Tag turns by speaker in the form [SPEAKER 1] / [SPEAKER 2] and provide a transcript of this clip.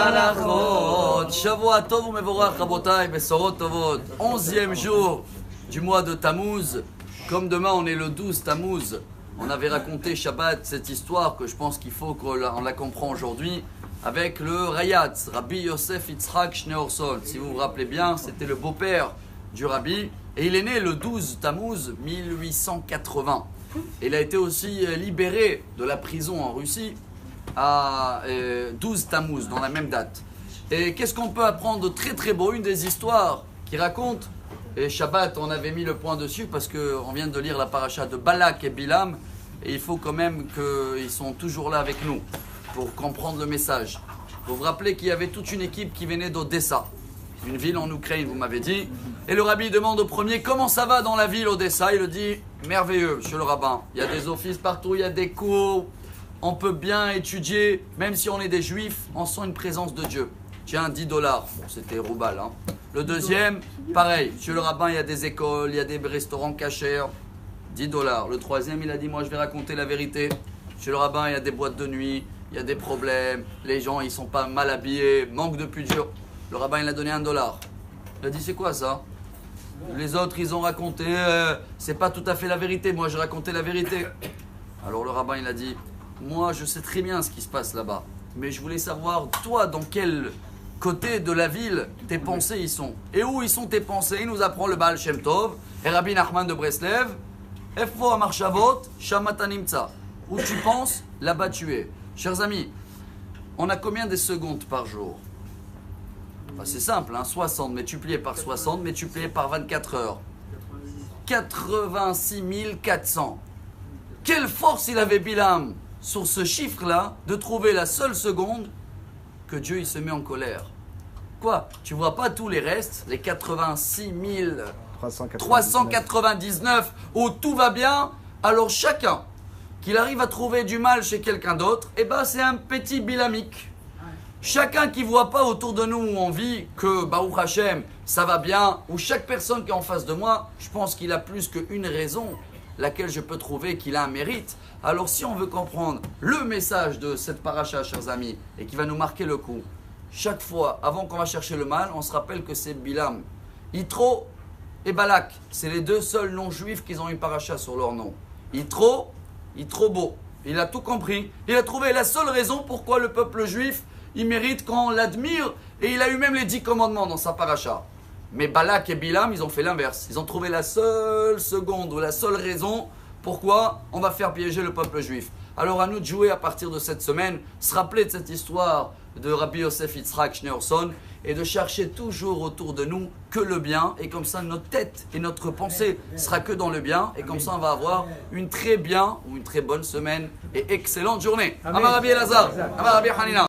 [SPEAKER 1] Halachot. Shavua Tov umevorach Rabotai Besorot Tovot. 11e jour du mois de Tammuz. Comme demain on est le 12 Tammuz, on avait raconté Shabbat cette histoire que je pense qu'il faut qu'on la comprenne aujourd'hui avec le Rayatz, Rabbi Yosef Yitzhak Schneorson. Si vous vous rappelez bien, c'était le beau-père du Rabbi et il est né le 12 Tammuz 1880. Il a été aussi libéré de la prison en Russie à 12 Tammuz, dans la même date. Et qu'est-ce qu'on peut apprendre de très très beau? Une des histoires qui raconte, et Shabbat on avait mis le point dessus parce qu'on vient de lire la paracha de Balak et Bilam, et il faut quand même qu'ils sont toujours là avec nous pour comprendre le message. Vous vous rappelez qu'il y avait toute une équipe qui venait d'Odessa, une ville en Ukraine, vous m'avez dit. Et le rabbi demande au premier comment ça va dans la ville Odessa. Il le dit merveilleux, monsieur le rabbin. Il y a des offices partout, il y a des cours, on peut bien étudier, même si on est des juifs, on sent une présence de Dieu. Tiens, $10. Bon, c'était roubal. Hein. Le deuxième, pareil, monsieur le rabbin, il y a des écoles, il y a des restaurants cachers, $10. Le troisième, il a dit moi je vais raconter la vérité. Monsieur le rabbin, il y a des boîtes de nuit, il y a des problèmes, les gens ils sont pas mal habillés, manque de pudeur. Le rabbin il a donné $1. Il a dit c'est quoi ça? Les autres ils ont raconté, c'est pas tout à fait la vérité, moi je racontais la vérité. Alors le rabbin il a dit, moi je sais très bien ce qui se passe là-bas, mais je voulais savoir toi dans quel côté de la ville tes pensées ils sont. Et où ils sont tes pensées? Il nous apprend le Baal Shem Tov et Rabbi Nachman de Breslev. Efo Amarchavot, Shamatanimtsa. Où tu penses, là-bas tu es. Chers amis, on a combien de secondes par jour? C'est simple, hein, 60 multiplié par 60 multiplié par 24 heures. 86 400. Quelle force il avait Bilam sur ce chiffre-là de trouver la seule seconde que Dieu il se met en colère. Quoi? Tu vois pas tous les restes, les 86 399 où tout va bien? Alors chacun qu'il arrive à trouver du mal chez quelqu'un d'autre, eh ben c'est un petit bilamique. Chacun qui ne voit pas autour de nous où on vit que Baruch Hashem, ça va bien, ou chaque personne qui est en face de moi, je pense qu'il a plus qu'une raison, laquelle je peux trouver qu'il a un mérite. Alors si on veut comprendre le message de cette paracha, chers amis, et qui va nous marquer le coup, chaque fois, avant qu'on va chercher le mal, on se rappelle que c'est Bilam. Yitro et Balak, c'est les deux seuls non-juifs qui ont une paracha sur leur nom. Yitro beau, il a tout compris. Il a trouvé la seule raison pourquoi le peuple juif il mérite qu'on l'admire, et il a eu même les 10 commandements dans sa paracha. Mais Balak et Bilam, ils ont fait l'inverse. Ils ont trouvé la seule seconde ou la seule raison pourquoi on va faire piéger le peuple juif. Alors à nous de jouer à partir de cette semaine, se rappeler de cette histoire de Rabbi Yosef Yitzhak Schneorson et de chercher toujours autour de nous que le bien, et comme ça notre tête et notre pensée sera que dans le bien, et comme ça on va avoir une très bien ou une très bonne semaine et excellente journée. Amar Rabbi Elazar, Amar Rabbi Hanina.